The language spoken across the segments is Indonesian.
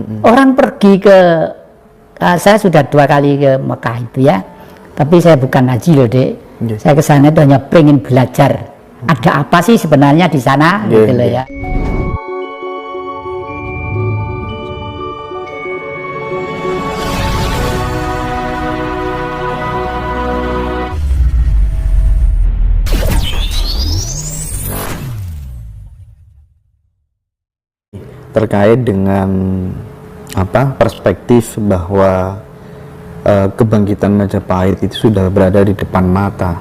Orang pergi ke saya sudah 2 kali ke Mekah itu ya, tapi saya bukan haji loh dek. Saya ke sana itu hanya pengen belajar ada apa sih sebenarnya di sana gitu loh ya. Terkait dengan perspektif bahwa kebangkitan Majapahit itu sudah berada di depan mata.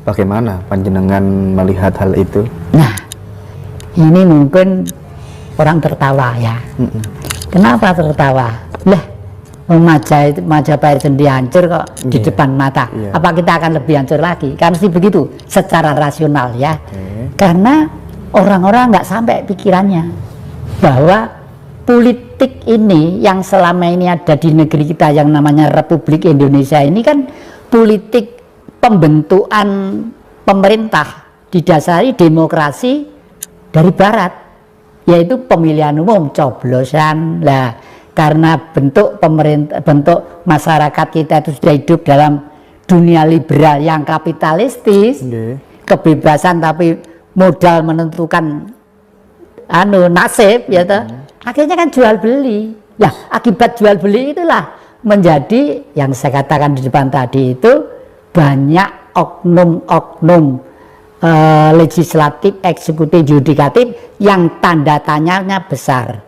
Bagaimana panjenengan melihat hal itu? Nah, ini mungkin orang tertawa ya. Kenapa tertawa? Lah, Majapahit sendiri hancur kok di depan mata. Apa kita akan lebih hancur lagi? Kan mesti begitu secara rasional ya. Karena orang-orang nggak sampai pikirannya bahwa politik ini yang selama ini ada di negeri kita yang namanya Republik Indonesia ini kan politik pembentukan pemerintah didasari demokrasi dari barat, yaitu pemilihan umum, coblosan lah. Karena bentuk pemerintah, bentuk masyarakat kita itu sudah hidup dalam dunia liberal yang kapitalistis, kebebasan tapi modal menentukan nasib ya toh. Akhirnya kan jual beli. Nah, akibat jual beli itulah menjadi yang saya katakan di depan tadi itu banyak oknum-oknum legislatif, eksekutif, yudikatif yang tanda tanyanya besar.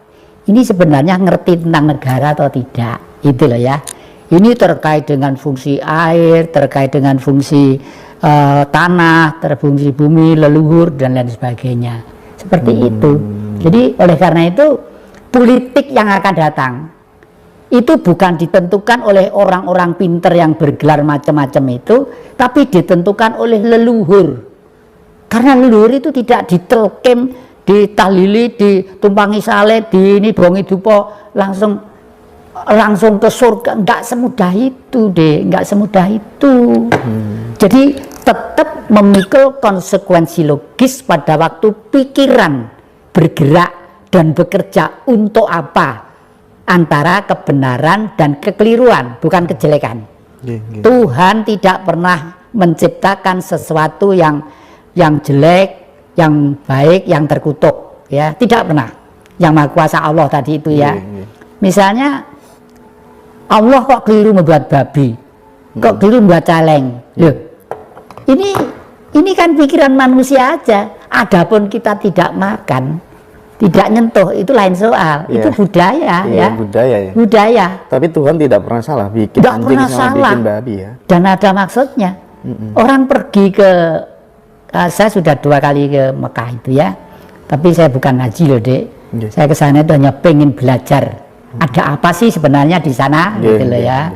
Ini sebenarnya ngerti tentang negara atau tidak? Itu loh ya. Ini terkait dengan fungsi air, terkait dengan fungsi tanah, terfungsi bumi, leluhur dan lain sebagainya. Seperti itu. Jadi oleh karena itu politik yang akan datang itu bukan ditentukan oleh orang-orang pinter yang bergelar macam-macam itu, tapi ditentukan oleh leluhur. Karena leluhur itu tidak ditelkim, ditahlili, ditumpangi saleh, di ini bongi dupo langsung ke surga. Enggak semudah itu deh, enggak semudah itu. Jadi tetap memikul konsekuensi logis pada waktu pikiran bergerak dan bekerja untuk apa, antara kebenaran dan kekeliruan, bukan kejelekan. Tuhan tidak pernah menciptakan sesuatu yang jelek, yang baik, yang terkutuk ya, tidak pernah. Yang Maha Kuasa Allah tadi itu ya. Misalnya Allah kok keliru membuat babi, kok keliru membuat celeng. Loh, ini kan pikiran manusia aja. Adapun kita tidak makan, tidak nyentuh, itu lain soal. Itu budaya ya. Budaya. Tapi Tuhan tidak pernah salah bikin anjing sama bikin babi ya. Dan ada maksudnya. Orang pergi ke saya sudah 2 kali ke Mekah itu ya. Tapi saya bukan haji loh dek. Saya ke sana itu hanya pengen belajar ada apa sih sebenarnya di sana gitu loh ya.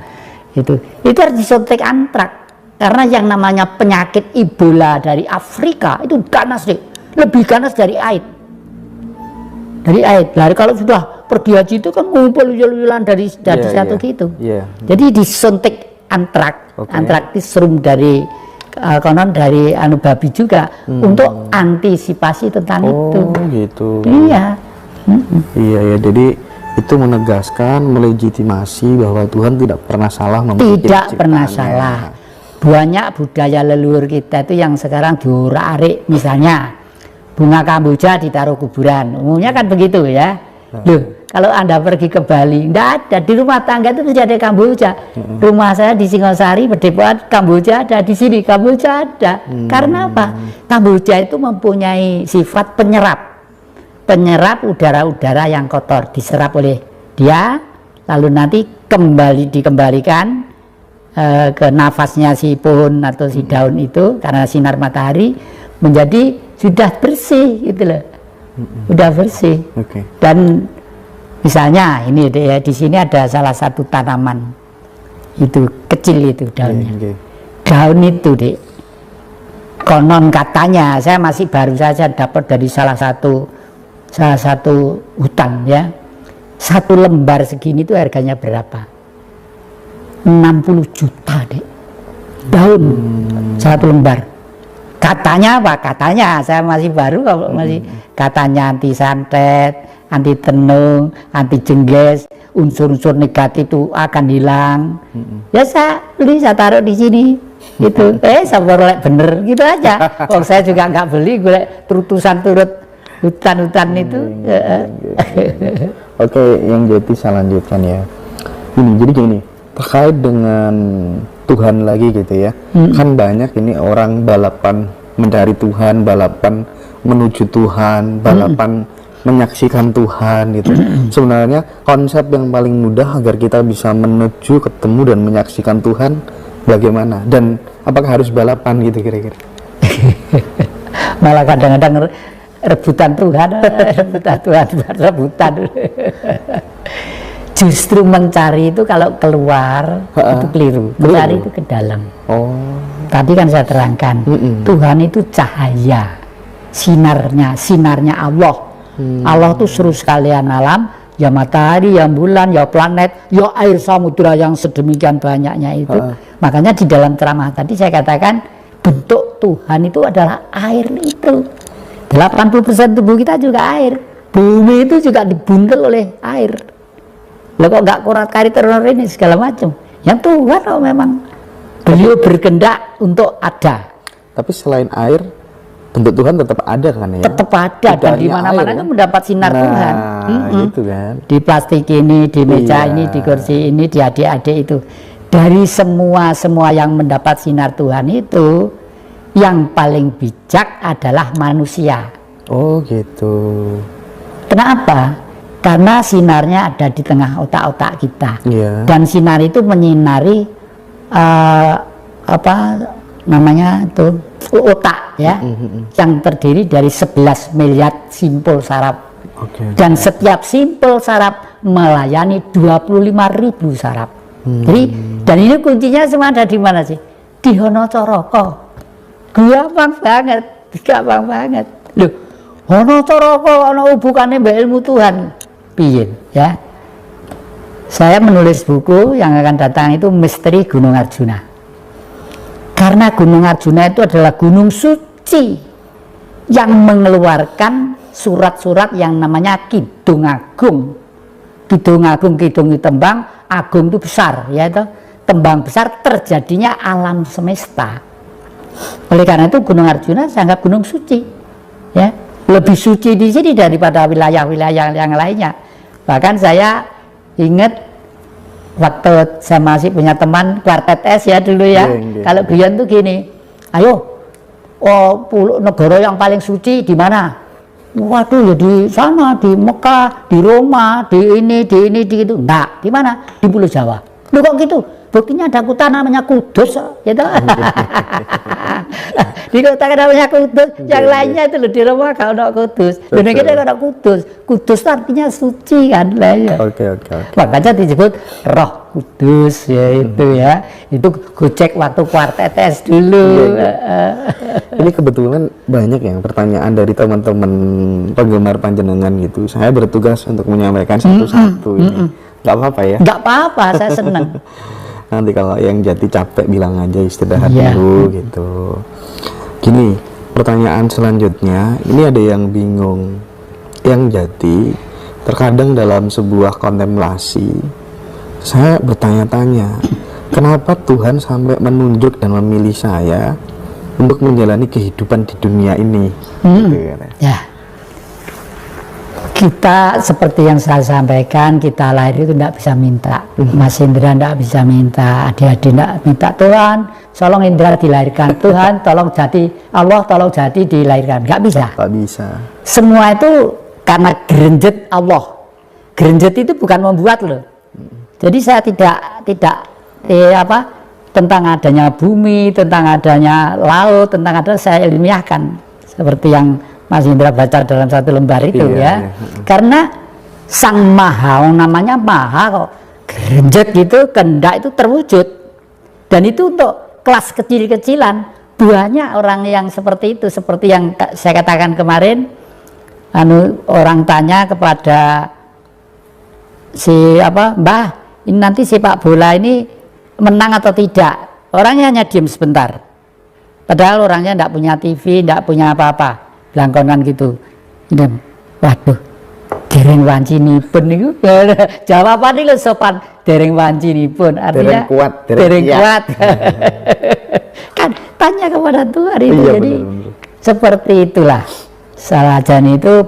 Itu harus disuntik antrak. Karena yang namanya penyakit Ebola dari Afrika itu ganas deh, lebih ganas dari AIDS. Dari AIDS. Lalu kalau sudah pergi haji itu kan ngumpul yulan dari satu gitu. Jadi disuntik antrak, antraktisrum dari konon dari babi juga untuk antisipasi tentang itu. Gitu. Iya. Iya. Jadi itu menegaskan, melegitimasi bahwa Tuhan tidak pernah salah membuat tidak pernah salah. Banyak budaya leluhur kita itu yang sekarang diurak-arik, misalnya bunga kamboja ditaruh kuburan, umumnya kan begitu ya. Loh, kalau Anda pergi ke Bali, enggak ada, di rumah tangga itu tidak ada kamboja. Rumah saya di Singosari, Pedepokan, kamboja ada, di sini kamboja ada. Karena apa? Kamboja itu mempunyai sifat penyerap udara-udara yang kotor, diserap oleh dia, lalu nanti dikembalikan ke nafasnya si pohon atau si daun itu karena sinar matahari menjadi sudah bersih gitu loh, udah bersih. Dan misalnya ini ya, di sini ada salah satu tanaman itu kecil itu daunnya. Daun itu dek, konon katanya saya masih baru saja dapat dari salah satu hutan ya, 1 lembar segini itu harganya berapa? 60 juta dek, daun 1 lembar. Katanya apa? Katanya saya masih baru, kalau masih katanya anti santet, anti tenung, anti jengges, unsur-unsur negatif itu akan hilang. Ya saya beli, saya taruh di sini gitu. Sabar bener gitu aja. Oh saya juga nggak beli, gue terutusan turut hutan-hutan itu. Oke, yang Jati saya lanjutkan ya. Jadi gini, terkait dengan Tuhan lagi gitu ya. Kan banyak ini orang balapan mencari Tuhan, balapan menuju Tuhan, balapan menyaksikan Tuhan gitu. Sebenarnya konsep yang paling mudah agar kita bisa menuju, ketemu dan menyaksikan Tuhan bagaimana? Dan apakah harus balapan gitu kira-kira? Malah kadang-kadang rebutan Tuhan, rebutan. Justru mencari itu kalau keluar itu keliru, mencari itu ke dalam. Tadi kan saya terangkan, Tuhan itu cahaya, sinarnya Allah. Allah itu seluruh sekalian alam, ya matahari, ya bulan, ya planet, ya air samudra yang sedemikian banyaknya itu. Makanya di dalam ceramah tadi saya katakan bentuk Tuhan itu adalah air itu. 80% tubuh kita juga air. Bumi itu juga dibuntel oleh air. Loh kok nggak kurat kari teror ini segala macam. Yang Tuhan memang beliau berkehendak untuk ada. Tapi selain air, bentuk Tuhan tetap ada kan ya? Tetap ada, dan di mana-mana kan mendapat sinar Tuhan. Gitu kan. Di plastik ini, di meja ini, di kursi ini, di adik-adik itu. Dari semua yang mendapat sinar Tuhan itu, yang paling bijak adalah manusia. Oh gitu. Kenapa? Karena sinarnya ada di tengah otak-otak kita. Dan sinar itu menyinari otak ya, yang terdiri dari 11 miliar simpul saraf. Dan setiap simpul saraf melayani 25.000 saraf. Jadi, dan ini kuncinya semua ada di mana sih? Di Honocoroko. Gampang banget. Loh, Honocoroko ana hubungannya mbak ilmu Tuhan. Piye ya? Saya menulis buku yang akan datang itu Misteri Gunung Arjuna. Karena Gunung Arjuna itu adalah gunung suci yang mengeluarkan surat-surat yang namanya Kidung Agung. Kidung Agung, Kidung itu tembang, Agung itu besar, ya itu tembang besar terjadinya alam semesta. Oleh karena itu Gunung Arjuna saya anggap gunung suci, ya lebih suci di sini daripada wilayah-wilayah yang lainnya. Bahkan saya ingat waktu saya masih punya teman kuartet S ya dulu ya, kalau guyon tuh gini, ayo, negara yang paling suci di mana? Waduh ya di sana, di Mekah, di Roma, di ini, di itu. Enggak, di mana? Di Pulau Jawa. Loh kok gitu? Buktinya ada kota namanya Kudus, gitu. Di kota namanya Kudus, yang lainnya itu loh di Roma kalau ada Kudus. Di kita ada Kudus. Kudus artinya suci kan lah ya. Oke. Makanya disebut Roh Kudus ya itu ya. Itu gue cek waktu kuartet tes dulu. Ini kebetulan banyak yang pertanyaan dari teman-teman penggemar panjenengan gitu. Saya bertugas untuk menyampaikan satu-satu ini. Gak apa-apa ya? Gak apa-apa, saya seneng. Nanti kalau yang Jati capek bilang aja istirahat dulu gitu. Gini, pertanyaan selanjutnya, ini ada yang bingung. Yang Jati, terkadang dalam sebuah kontemplasi, saya bertanya-tanya, kenapa Tuhan sampai menunjuk dan memilih saya untuk menjalani kehidupan di dunia ini? Gitu, ya. Kita seperti yang saya sampaikan, kita lahir itu tidak bisa minta. Mas Indra tidak bisa minta, adik-adik tidak minta. Tuhan, tolong Indra dilahirkan. Tuhan, tolong Jati. Allah, tolong Jati dilahirkan. Nggak bisa. Nggak bisa. Semua itu karena gerenjet Allah. Gerenjet itu bukan membuat loh. Jadi saya tidak tentang adanya bumi, tentang adanya laut, tentang adanya saya ilmiahkan. Seperti yang Mas Indra baca dalam satu lembar itu ya. Karena Sang Maha, namanya Maha kok, gerenjet gitu, kehendak itu terwujud. Dan itu untuk kelas kecil-kecilan. Banyak orang yang seperti itu, seperti yang saya katakan kemarin, orang tanya kepada si Mbah, ini nanti sepak bola ini menang atau tidak. Orangnya hanya diam sebentar. Padahal orangnya tidak punya TV, tidak punya apa-apa. Belangkonan gitu. Waduh, dereng wancinipun niku jawaban niku sopan, dereng wancinipun artinya dereng kuat. Kan tanya kepada Tuhan itu. Iya, jadi benar. seperti itulah Salajan itu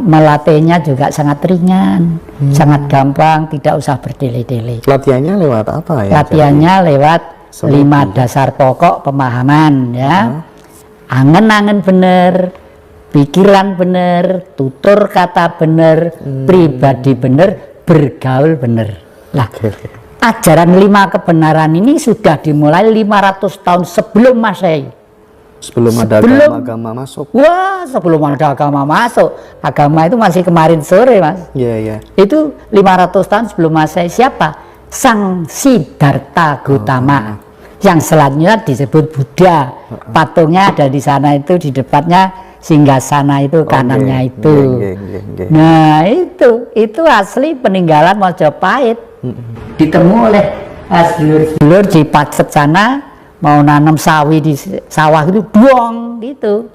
melatihnya juga sangat ringan, sangat gampang, tidak usah berdele-dele. Latihannya lewat apa ya? Latihannya lewat 5 dasar pokok pemahaman ya. Angen-angen bener, pikiran bener, tutur kata bener, pribadi bener, bergaul bener. Lah, ajaran 5 kebenaran ini sudah dimulai 500 tahun sebelum Masehi. Sebelum ada agama masuk. Wah, sebelum ada agama masuk. Agama itu masih kemarin sore, Mas. Iya, iya. Itu 500 tahun sebelum Masehi. Siapa? Sang Siddhartha Gautama. Yang selanjutnya disebut Buddha. Patungnya ada di sana itu, di depannya singgasana itu, kanannya itu. Nah, itu asli peninggalan Majapahit. Ditemu oleh sedulur-sedulur di Pacet sana, mau nanam sawi di sawah itu buang gitu.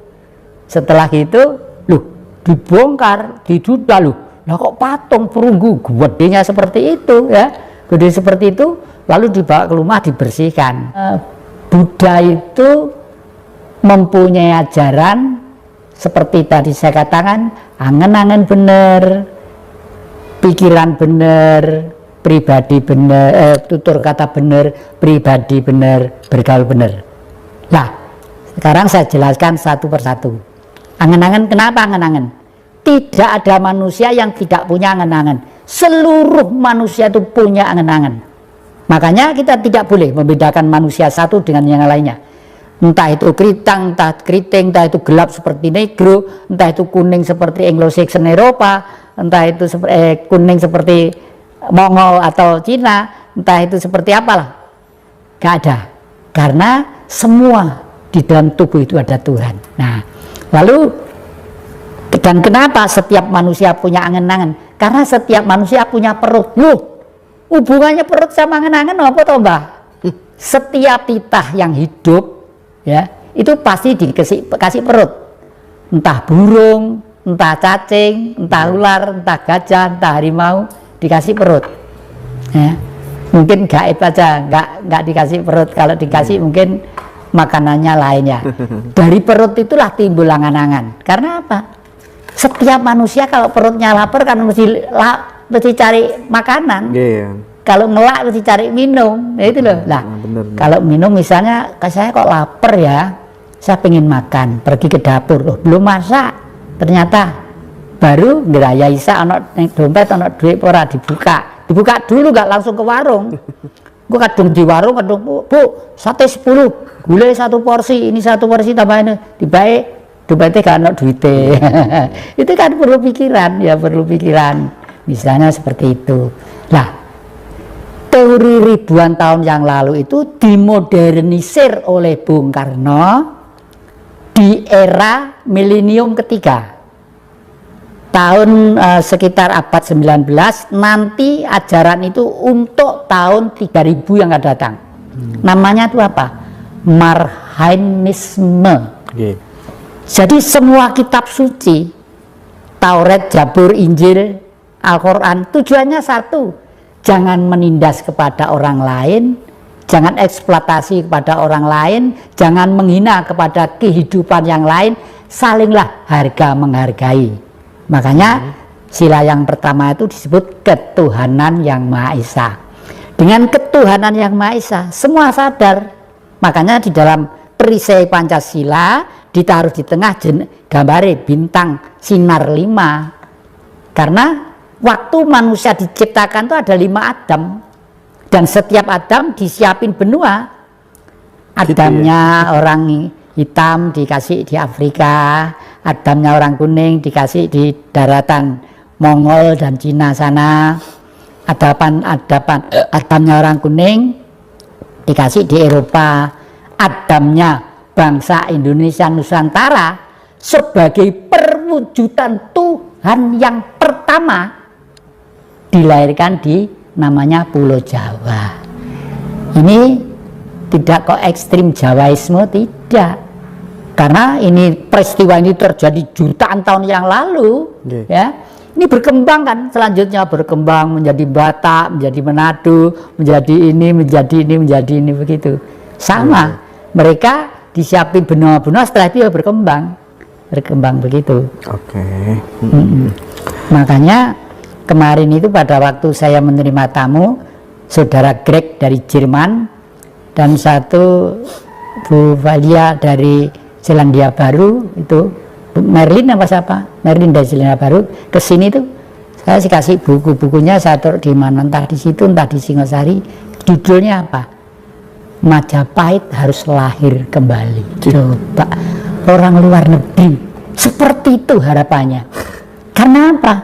Setelah gitu, loh dibongkar, diduda loh. Lah kok patung perunggu gedenya seperti itu ya. Gede seperti itu lalu dibawa ke rumah dibersihkan. Buddha itu mempunyai ajaran seperti tadi saya katakan, angen-angen bener, pikiran bener, pribadi bener, tutur kata bener, pribadi bener, bergaul bener. Nah, sekarang saya jelaskan satu persatu. Angen-angen, kenapa angen-angen? Tidak ada manusia yang tidak punya angen-angen. Seluruh manusia itu punya angen-angen. Makanya kita tidak boleh membedakan manusia satu dengan yang lainnya. Entah itu kritang, entah keriting, entah itu gelap seperti negro, entah itu kuning seperti Anglo-Saxon Eropa, entah itu kuning seperti Mongol atau Cina, entah itu seperti apalah, gak ada, karena semua di dalam tubuh itu ada Tuhan. Nah, lalu dan kenapa setiap manusia punya angen-angen? Karena setiap manusia punya perut. Hubungannya perut sama angen-angen apa toh, Mbah? Setiap titah yang hidup ya itu pasti dikasih perut, entah burung, entah cacing, entah ular, entah gajah, entah harimau, dikasih perut ya. Mungkin gaib aja nggak dikasih perut, kalau dikasih mungkin makanannya lain ya. Dari perut itulah timbul angan-angan. Karena apa? Setiap manusia kalau perutnya lapar kan mesti cari makanan. Kalau ngelak mesti cari minum, ya itu loh. Nah, kalau minum misalnya saya kok lapar ya, saya pengen makan, pergi ke dapur, loh belum masak, ternyata baru ngeraya isa anak dompet anak duit ora dibuka dulu, nggak langsung ke warung. Gue kadung di warung, kadung bu sate 10 gulai 1 porsi, ini 1 porsi tambahin dibaik dompetnya gak anak duitnya. Itu kan perlu pikiran ya, perlu pikiran misalnya seperti itu. Nah, teori ribuan tahun yang lalu itu dimodernisir oleh Bung Karno di era milenium ketiga. Tahun sekitar abad 19, nanti ajaran itu untuk tahun 3000 yang akan datang. Namanya itu apa? Marhainisme. Jadi semua kitab suci, Taurat, Zabur, Injil, Al-Quran, tujuannya satu, jangan menindas kepada orang lain, jangan eksploitasi kepada orang lain, jangan menghina kepada kehidupan yang lain, salinglah harga menghargai. Makanya sila yang pertama itu disebut ketuhanan yang Maha Esa. Dengan ketuhanan yang Maha Esa semua sadar. Makanya di dalam perisai Pancasila ditaruh di tengah gambare bintang sinar 5. Karena waktu manusia diciptakan itu ada 5 Adam, dan setiap Adam disiapin benua. Adamnya orang hitam dikasih di Afrika, Adamnya orang kuning dikasih di daratan Mongol dan Cina sana, Adamnya orang kuning dikasih di Eropa, Adamnya bangsa Indonesia Nusantara sebagai perwujudan Tuhan yang pertama dilahirkan di namanya Pulau Jawa. Ini tidak kok ekstrim Jawaisme, tidak. Karena ini peristiwa ini terjadi jutaan tahun yang lalu, ya. Ini berkembang kan, selanjutnya berkembang menjadi Batak, menjadi Manado, menjadi ini begitu. Sama, mereka disiapin benua-benua, setelah itu ya berkembang begitu. Oke. Makanya kemarin itu pada waktu saya menerima tamu, saudara Greg dari Jerman dan satu Bu Valia dari Selandia Baru itu, Merlin apa siapa? Merlin dari Selandia Baru kesini tuh saya kasih buku-bukunya, saya taruh di mana, entah di situ entah di Singosari. Judulnya apa? Majapahit harus lahir kembali. Coba orang luar negeri seperti itu harapannya. Karena apa?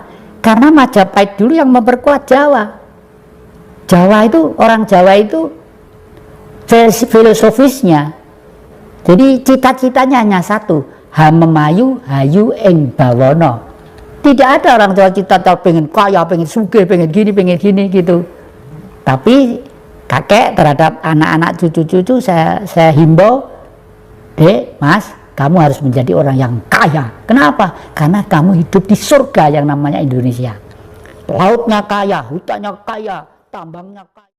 Karena Majapahit dulu yang memperkuat Jawa. Jawa itu, orang Jawa itu filosofisnya, jadi cita-citanya hanya satu, hamemayu hayu ing bawono. Tidak ada orang Jawa cita-cita pengen kaya, pengen sugih, pengen gini gitu. Tapi kakek terhadap anak-anak cucu-cucu saya himbau, Dek, Mas, kamu harus menjadi orang yang kaya. Kenapa? Karena kamu hidup di surga yang namanya Indonesia. Lautnya kaya, hutannya kaya, tambangnya kaya.